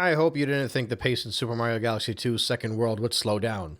I hope you didn't think the pace in Super Mario Galaxy 2's Second World would slow down.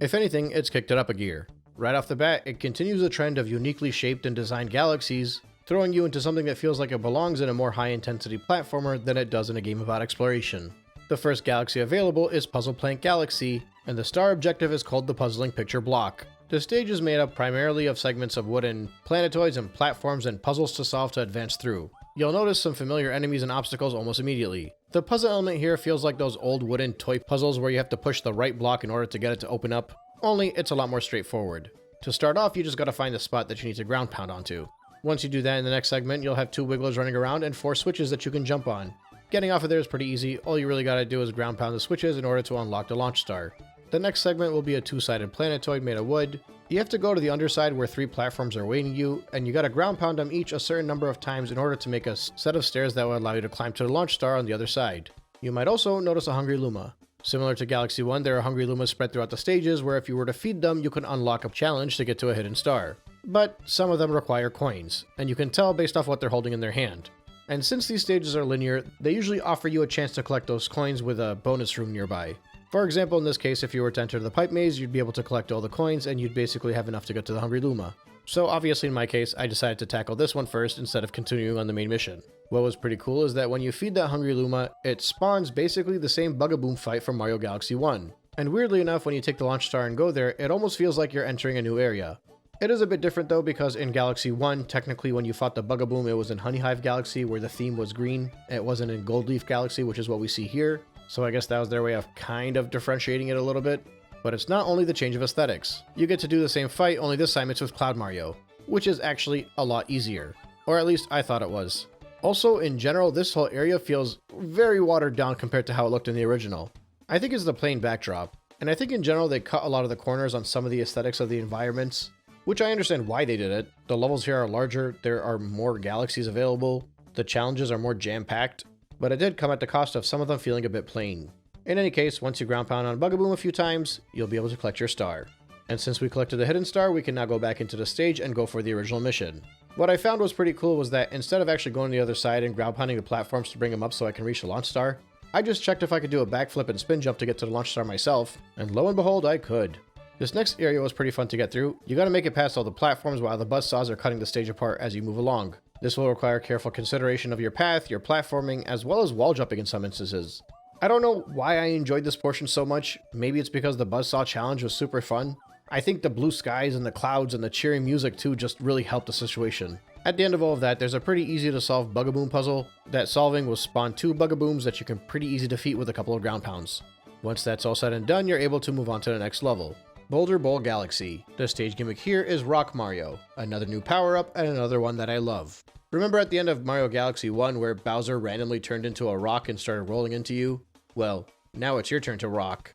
If anything, it's kicked it up a gear. Right off the bat, it continues the trend of uniquely shaped and designed galaxies, throwing you into something that feels like it belongs in a more high-intensity platformer than it does in a game about exploration. The first galaxy available is Puzzle Plank Galaxy, and the star objective is called the Puzzling Picture Block. The stage is made up primarily of segments of wooden planetoids and platforms and puzzles to solve to advance through. You'll notice some familiar enemies and obstacles almost immediately. The puzzle element here feels like those old wooden toy puzzles where you have to push the right block in order to get it to open up, only it's a lot more straightforward. To start off, you just gotta find the spot that you need to ground pound onto. Once you do that in the next segment, you'll have 2 wigglers running around and 4 switches that you can jump on. Getting off of there is pretty easy, all you really gotta do is ground pound the switches in order to unlock the launch star. The next segment will be a 2-sided planetoid made of wood. You have to go to the underside where 3 platforms are waiting you, and you gotta ground pound them each a certain number of times in order to make a set of stairs that will allow you to climb to the launch star on the other side. You might also notice a Hungry Luma. Similar to Galaxy 1, there are Hungry Lumas spread throughout the stages where if you were to feed them, you can unlock a challenge to get to a hidden star. But some of them require coins, and you can tell based off what they're holding in their hand. And since these stages are linear, they usually offer you a chance to collect those coins with a bonus room nearby. For example, in this case, if you were to enter the pipe maze, you'd be able to collect all the coins and you'd basically have enough to get to the Hungry Luma. So obviously in my case, I decided to tackle this one first instead of continuing on the main mission. What was pretty cool is that when you feed that Hungry Luma, it spawns basically the same Bugaboom fight from Mario Galaxy 1. And weirdly enough, when you take the launch star and go there, it almost feels like you're entering a new area. It is a bit different though, because in Galaxy 1, technically when you fought the Bugaboom, it was in Honey Hive Galaxy where the theme was green. It wasn't in Gold Leaf Galaxy, which is what we see here. So I guess that was their way of kind of differentiating it a little bit. But it's not only the change of aesthetics. You get to do the same fight, only this time it's with Cloud Mario, which is actually a lot easier. Or at least I thought it was. Also, in general, this whole area feels very watered down compared to how it looked in the original. I think it's the plain backdrop. And I think in general they cut a lot of the corners on some of the aesthetics of the environments, which I understand why they did it. The levels here are larger, there are more galaxies available, the challenges are more jam-packed, but it did come at the cost of some of them feeling a bit plain. In any case, once you ground pound on Bugaboom a few times, you'll be able to collect your star. And since we collected the hidden star, we can now go back into the stage and go for the original mission. What I found was pretty cool was that instead of actually going to the other side and ground pounding the platforms to bring them up so I can reach the launch star, I just checked if I could do a backflip and spin jump to get to the launch star myself, and lo and behold, I could. This next area was pretty fun to get through. You gotta make it past all the platforms while the buzzsaws are cutting the stage apart as you move along. This will require careful consideration of your path, your platforming, as well as wall jumping in some instances. I don't know why I enjoyed this portion so much. Maybe it's because the buzzsaw challenge was super fun. I think the blue skies and the clouds and the cheering music too just really helped the situation. At the end of all of that, there's a pretty easy to solve Bugaboom puzzle that solving will spawn 2 Bugabooms that you can pretty easy defeat with a couple of ground pounds. Once that's all said and done, you're able to move on to the next level. Boulder Bowl Galaxy. The stage gimmick here is Rock Mario, another new power-up and another one that I love. Remember at the end of Mario Galaxy 1 where Bowser randomly turned into a rock and started rolling into you? Well, now it's your turn to rock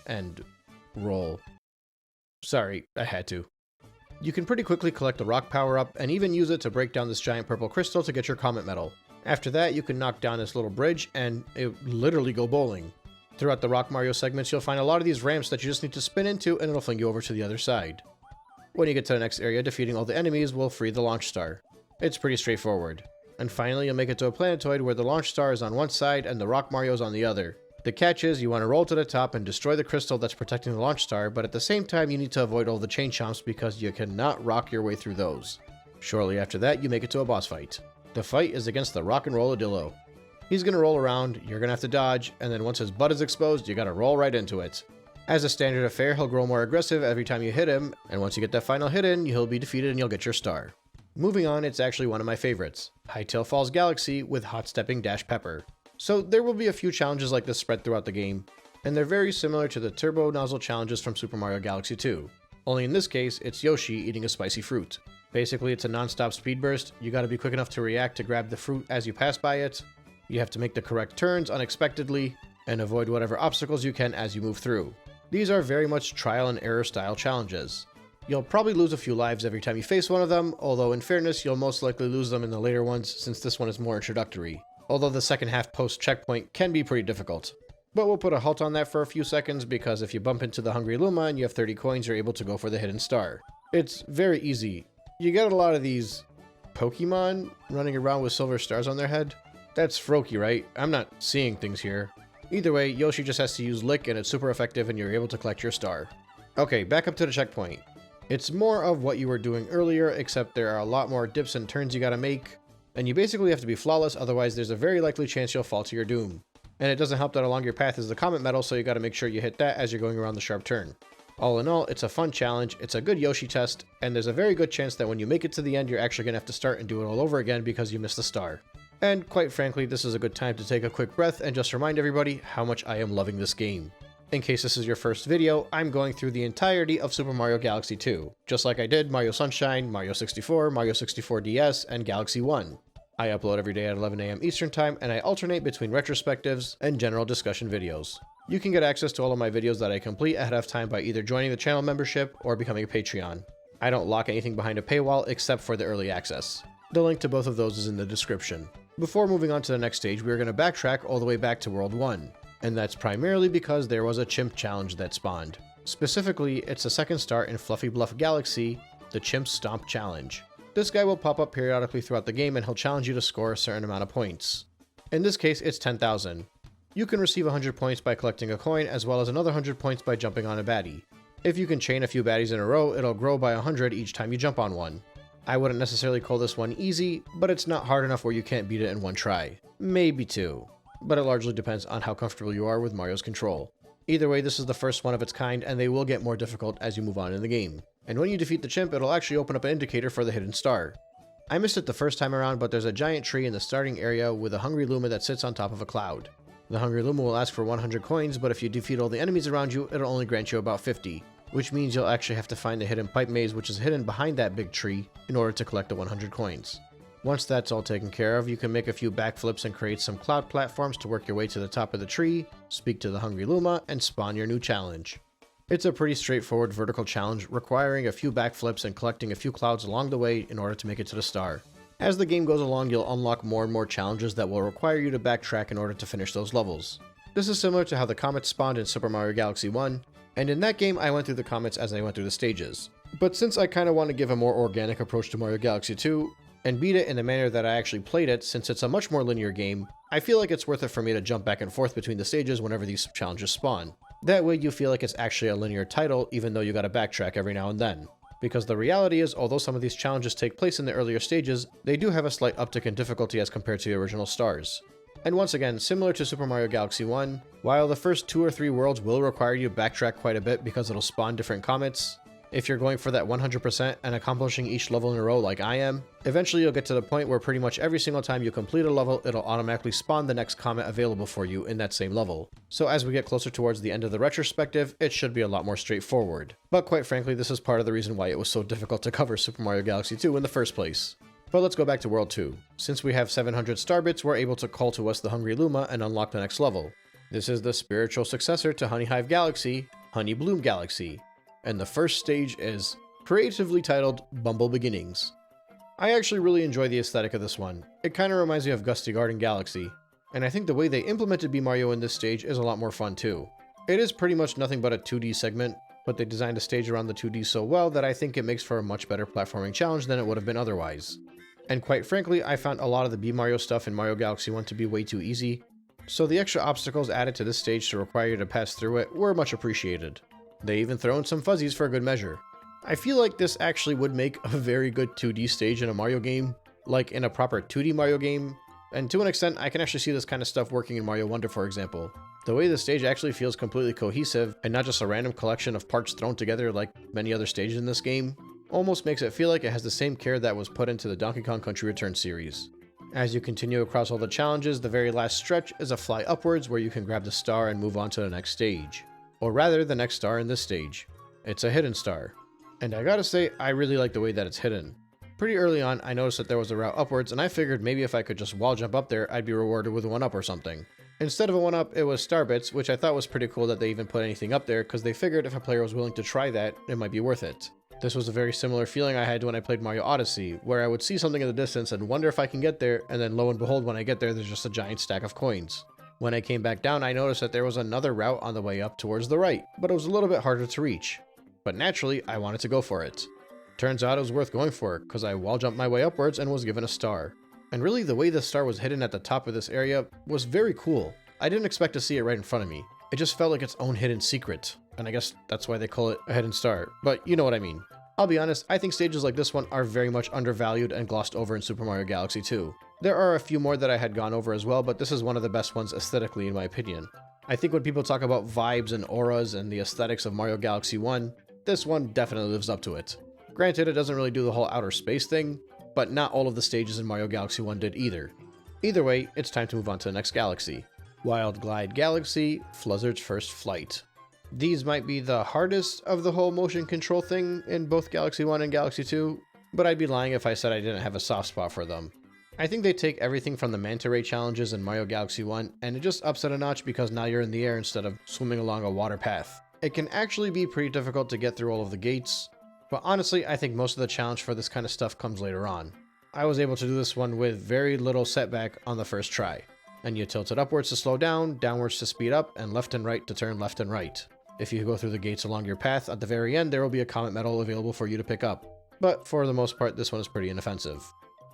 and roll. Sorry, I had to. You can pretty quickly collect the rock power-up and even use it to break down this giant purple crystal to get your Comet Medal. After that, you can knock down this little bridge and it literally go bowling. Throughout the Rock Mario segments, you'll find a lot of these ramps that you just need to spin into and it'll fling you over to the other side. When you get to the next area, defeating all the enemies will free the launch star. It's pretty straightforward. And finally, you'll make it to a planetoid where the launch star is on one side and the Rock Mario is on the other. The catch is you want to roll to the top and destroy the crystal that's protecting the launch star, but at the same time you need to avoid all the chain chomps because you cannot rock your way through those. Shortly after that, you make it to a boss fight. The fight is against the Rock and Rolladillo. He's gonna roll around, you're gonna have to dodge, and then once his butt is exposed, you gotta roll right into it. As a standard affair, he'll grow more aggressive every time you hit him, and once you get that final hit in, he'll be defeated and you'll get your star. Moving on, it's actually one of my favorites, Hightail Falls Galaxy with Hot Stepping Dash Pepper. So there will be a few challenges like this spread throughout the game, and they're very similar to the Turbo Nozzle challenges from Super Mario Galaxy 2. Only in this case, it's Yoshi eating a spicy fruit. Basically, it's a non-stop speed burst, you gotta be quick enough to react to grab the fruit as you pass by it, you have to make the correct turns unexpectedly, and avoid whatever obstacles you can as you move through. These are very much trial and error style challenges. You'll probably lose a few lives every time you face one of them, although in fairness you'll most likely lose them in the later ones since this one is more introductory. Although the second half post-checkpoint can be pretty difficult. But we'll put a halt on that for a few seconds because if you bump into the Hungry Luma and you have 30 coins, you're able to go for the hidden star. It's very easy. You get a lot of these Pokemon running around with silver stars on their head. That's Froakie, right? I'm not seeing things here. Either way, Yoshi just has to use Lick and it's super effective and you're able to collect your star. Okay, back up to the checkpoint. It's more of what you were doing earlier, except there are a lot more dips and turns you gotta make, and you basically have to be flawless, otherwise there's a very likely chance you'll fall to your doom. And it doesn't help that along your path is the Comet Medal, so you gotta make sure you hit that as you're going around the sharp turn. All in all, it's a fun challenge, it's a good Yoshi test, and there's a very good chance that when you make it to the end, you're actually gonna have to start and do it all over again because you missed the star. And quite frankly, this is a good time to take a quick breath and just remind everybody how much I am loving this game. In case this is your first video, I'm going through the entirety of Super Mario Galaxy 2, just like I did Mario Sunshine, Mario 64, Mario 64 DS, and Galaxy 1. I upload every day at 11 AM Eastern Time, and I alternate between retrospectives and general discussion videos. You can get access to all of my videos that I complete ahead of time by either joining the channel membership or becoming a Patreon. I don't lock anything behind a paywall except for the early access. The link to both of those is in the description. Before moving on to the next stage, we are going to backtrack all the way back to World 1. And that's primarily because there was a chimp challenge that spawned. Specifically, it's the second star in Fluffy Bluff Galaxy, the Chimp Stomp Challenge. This guy will pop up periodically throughout the game and he'll challenge you to score a certain amount of points. In this case, it's 10,000. You can receive 100 points by collecting a coin, as well as another 100 points by jumping on a baddie. If you can chain a few baddies in a row, it'll grow by 100 each time you jump on one. I wouldn't necessarily call this one easy, but it's not hard enough where you can't beat it in one try. Maybe two. But it largely depends on how comfortable you are with Mario's control. Either way, this is the first one of its kind, and they will get more difficult as you move on in the game. And when you defeat the chimp, it'll actually open up an indicator for the hidden star. I missed it the first time around, but there's a giant tree in the starting area with a Hungry Luma that sits on top of a cloud. The Hungry Luma will ask for 100 coins, but if you defeat all the enemies around you, it'll only grant you about 50. Which means you'll actually have to find the hidden pipe maze, which is hidden behind that big tree, in order to collect the 100 coins. Once that's all taken care of, you can make a few backflips and create some cloud platforms to work your way to the top of the tree, speak to the Hungry Luma, and spawn your new challenge. It's a pretty straightforward vertical challenge, requiring a few backflips and collecting a few clouds along the way in order to make it to the star. As the game goes along, you'll unlock more and more challenges that will require you to backtrack in order to finish those levels. This is similar to how the comets spawned in Super Mario Galaxy 1, and in that game I went through the comets as I went through the stages. But since I kinda want to give a more organic approach to Mario Galaxy 2, and beat it in the manner that I actually played it, since it's a much more linear game, I feel like it's worth it for me to jump back and forth between the stages whenever these challenges spawn. That way you feel like it's actually a linear title, even though you gotta backtrack every now and then. Because the reality is, although some of these challenges take place in the earlier stages, they do have a slight uptick in difficulty as compared to the original stars. And once again, similar to Super Mario Galaxy 1, while the first 2 or 3 worlds will require you to backtrack quite a bit because it'll spawn different comets, if you're going for that 100% and accomplishing each level in a row like I am, eventually you'll get to the point where pretty much every single time you complete a level, it'll automatically spawn the next comet available for you in that same level. So as we get closer towards the end of the retrospective, it should be a lot more straightforward. But quite frankly, this is part of the reason why it was so difficult to cover Super Mario Galaxy 2 in the first place. But let's go back to World 2. Since we have 700 star bits, we're able to call to us the Hungry Luma and unlock the next level. This is the spiritual successor to Honey Hive Galaxy, Honey Bloom Galaxy. And the first stage is creatively titled Bumble Beginnings. I actually really enjoy the aesthetic of this one. It kinda reminds me of Gusty Garden Galaxy, and I think the way they implemented B Mario in this stage is a lot more fun too. It is pretty much nothing but a 2D segment, but they designed a stage around the 2D so well that I think it makes for a much better platforming challenge than it would have been otherwise. And quite frankly, I found a lot of the B Mario stuff in Mario Galaxy 1 to be way too easy, so the extra obstacles added to this stage to require you to pass through it were much appreciated. They even throw in some fuzzies for a good measure. I feel like this actually would make a very good 2D stage in a Mario game, like in a proper 2D Mario game, and to an extent I can actually see this kind of stuff working in Mario Wonder, for example. The way the stage actually feels completely cohesive, and not just a random collection of parts thrown together like many other stages in this game, almost makes it feel like it has the same care that was put into the Donkey Kong Country Returns series. As you continue across all the challenges, the very last stretch is a fly upwards where you can grab the star and move on to the next stage. Or rather, the next star in this stage. It's a hidden star. And I gotta say, I really like the way that it's hidden. Pretty early on, I noticed that there was a route upwards, and I figured maybe if I could just wall jump up there, I'd be rewarded with a 1-up or something. Instead of a 1-up, it was star bits, which I thought was pretty cool that they even put anything up there, because they figured if a player was willing to try that, it might be worth it. This was a very similar feeling I had when I played Mario Odyssey, where I would see something in the distance and wonder if I can get there, and then lo and behold, when I get there, there's just a giant stack of coins. When I came back down, I noticed that there was another route on the way up towards the right, but it was a little bit harder to reach. But naturally, I wanted to go for it. Turns out it was worth going for, because I wall jumped my way upwards and was given a star. And really, the way the star was hidden at the top of this area was very cool. I didn't expect to see it right in front of me. It just felt like its own hidden secret, and I guess that's why they call it a hidden star, but you know what I mean. I'll be honest, I think stages like this one are very much undervalued and glossed over in Super Mario Galaxy 2. There are a few more that I had gone over as well, but this is one of the best ones aesthetically in my opinion. I think when people talk about vibes and auras and the aesthetics of Mario Galaxy 1, this one definitely lives up to it. Granted, it doesn't really do the whole outer space thing, but not all of the stages in Mario Galaxy 1 did either. Either way, it's time to move on to the next galaxy. Wild Glide Galaxy, Fluzzard's First Flight. These might be the hardest of the whole motion control thing in both Galaxy 1 and Galaxy 2, but I'd be lying if I said I didn't have a soft spot for them. I think they take everything from the Manta Ray challenges in Mario Galaxy 1 and it just ups it a notch because now you're in the air instead of swimming along a water path. It can actually be pretty difficult to get through all of the gates, but honestly I think most of the challenge for this kind of stuff comes later on. I was able to do this one with very little setback on the first try. And you tilt it upwards to slow down, downwards to speed up, and left and right to turn left and right. If you go through the gates along your path, at the very end there will be a comet medal available for you to pick up. But for the most part, this one is pretty inoffensive.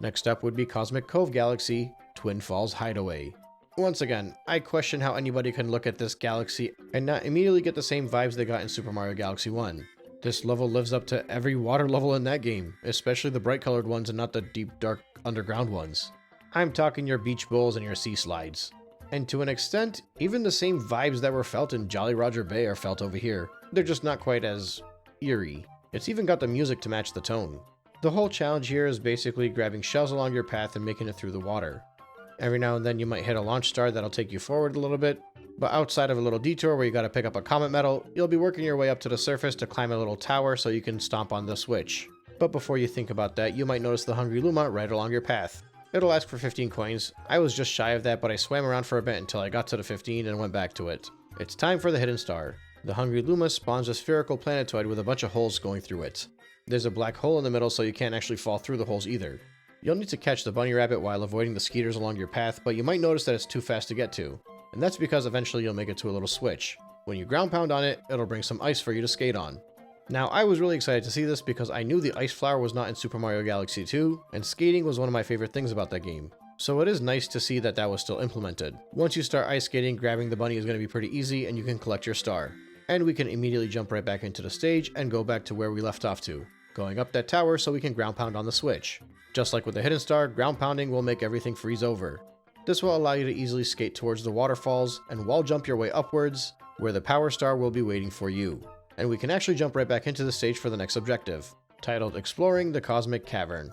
Next up would be Cosmic Cove Galaxy, Twin Falls Hideaway. Once again, I question how anybody can look at this galaxy and not immediately get the same vibes they got in Super Mario Galaxy 1. This level lives up to every water level in that game, especially the bright colored ones and not the deep dark underground ones. I'm talking your beach bowls and your sea slides. And to an extent, even the same vibes that were felt in Jolly Roger Bay are felt over here. They're just not quite as eerie. It's even got the music to match the tone. The whole challenge here is basically grabbing shells along your path and making it through the water. Every now and then you might hit a launch star that'll take you forward a little bit, but outside of a little detour where you gotta pick up a comet medal, you'll be working your way up to the surface to climb a little tower so you can stomp on the switch. But before you think about that, you might notice the Hungry Luma right along your path. It'll ask for 15 coins. I was just shy of that, but I swam around for a bit until I got to the 15 and went back to it. It's time for the hidden star. The Hungry Luma spawns a spherical planetoid with a bunch of holes going through it. There's a black hole in the middle so you can't actually fall through the holes either. You'll need to catch the bunny rabbit while avoiding the skeeters along your path, but you might notice that it's too fast to get to. And that's because eventually you'll make it to a little switch. When you ground pound on it, it'll bring some ice for you to skate on. Now, I was really excited to see this because I knew the ice flower was not in Super Mario Galaxy 2, and skating was one of my favorite things about that game. So it is nice to see that that was still implemented. Once you start ice skating, grabbing the bunny is going to be pretty easy and you can collect your star. And we can immediately jump right back into the stage and go back to where we left off to, going up that tower so we can ground pound on the switch. Just like with the hidden star, ground pounding will make everything freeze over. This will allow you to easily skate towards the waterfalls and wall jump your way upwards, where the power star will be waiting for you. And we can actually jump right back into the stage for the next objective, titled Exploring the Cosmic Cavern.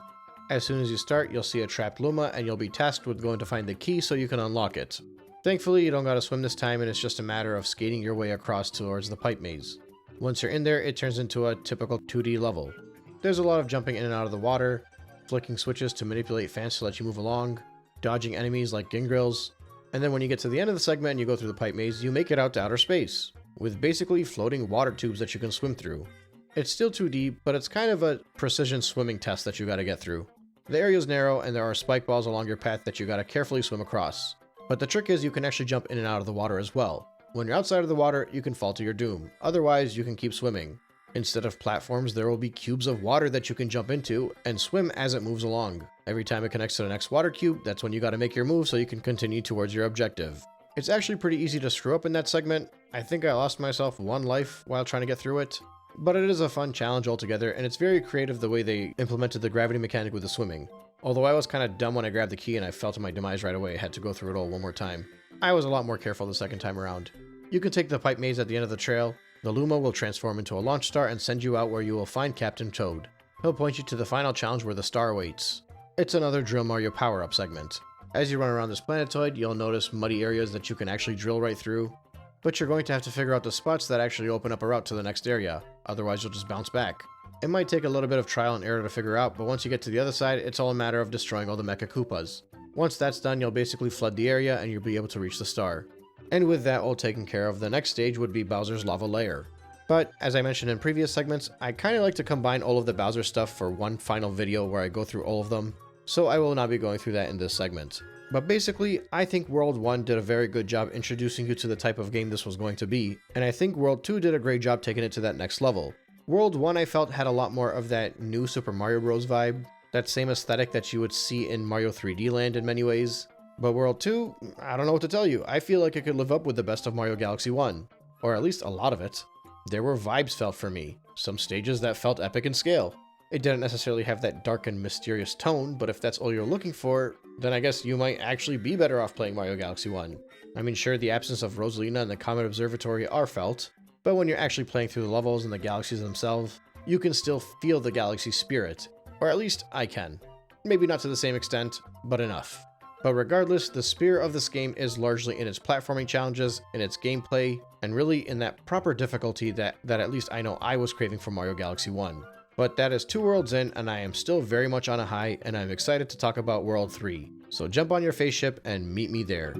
As soon as you start, you'll see a trapped Luma and you'll be tasked with going to find the key so you can unlock it. Thankfully, you don't gotta swim this time and it's just a matter of skating your way across towards the pipe maze. Once you're in there, it turns into a typical 2D level. There's a lot of jumping in and out of the water, flicking switches to manipulate fans to let you move along, dodging enemies like Gingrills, and then when you get to the end of the segment and you go through the pipe maze, you make it out to outer space, with basically floating water tubes that you can swim through. It's still 2D, but it's kind of a precision swimming test that you gotta get through. The area is narrow and there are spike balls along your path that you gotta carefully swim across. But the trick is you can actually jump in and out of the water as well. When you're outside of the water, you can fall to your doom. Otherwise, you can keep swimming. Instead of platforms, there will be cubes of water that you can jump into and swim as it moves along. Every time it connects to the next water cube, that's when you gotta make your move so you can continue towards your objective. It's actually pretty easy to screw up in that segment. I think I lost myself 1 life while trying to get through it. But it is a fun challenge altogether, and it's very creative the way they implemented the gravity mechanic with the swimming. Although I was kind of dumb when I grabbed the key and I fell to my demise right away, I had to go through it all one more time. I was a lot more careful the second time around. You can take the pipe maze at the end of the trail. The Luma will transform into a launch star and send you out where you will find Captain Toad. He'll point you to the final challenge where the star awaits. It's another Drill Mario power-up segment. As you run around this planetoid, you'll notice muddy areas that you can actually drill right through, but you're going to have to figure out the spots that actually open up a route to the next area, otherwise you'll just bounce back. It might take a little bit of trial and error to figure out, but once you get to the other side, it's all a matter of destroying all the Mecha Koopas. Once that's done, you'll basically flood the area and you'll be able to reach the star. And with that all taken care of, the next stage would be Bowser's Lava Lair. But, as I mentioned in previous segments, I kinda like to combine all of the Bowser stuff for one final video where I go through all of them, so I will not be going through that in this segment. But basically, I think World 1 did a very good job introducing you to the type of game this was going to be, and I think World 2 did a great job taking it to that next level. World 1 I felt had a lot more of that new Super Mario Bros. Vibe, that same aesthetic that you would see in Mario 3D Land in many ways. But World 2, I don't know what to tell you. I feel like it could live up with the best of Mario Galaxy 1, or at least a lot of it. There were vibes felt for me, some stages that felt epic in scale. It didn't necessarily have that dark and mysterious tone, but if that's all you're looking for, then I guess you might actually be better off playing Mario Galaxy 1. I mean, sure, the absence of Rosalina and the Comet Observatory are felt, but when you're actually playing through the levels and the galaxies themselves, you can still feel the galaxy spirit, or at least I can. Maybe not to the same extent, but enough. But regardless, the spirit of this game is largely in its platforming challenges, in its gameplay, and really in that proper difficulty that at least I know I was craving from Mario Galaxy 1. But that is 2 worlds in, and I am still very much on a high, and I'm excited to talk about World 3. So jump on your spaceship and meet me there.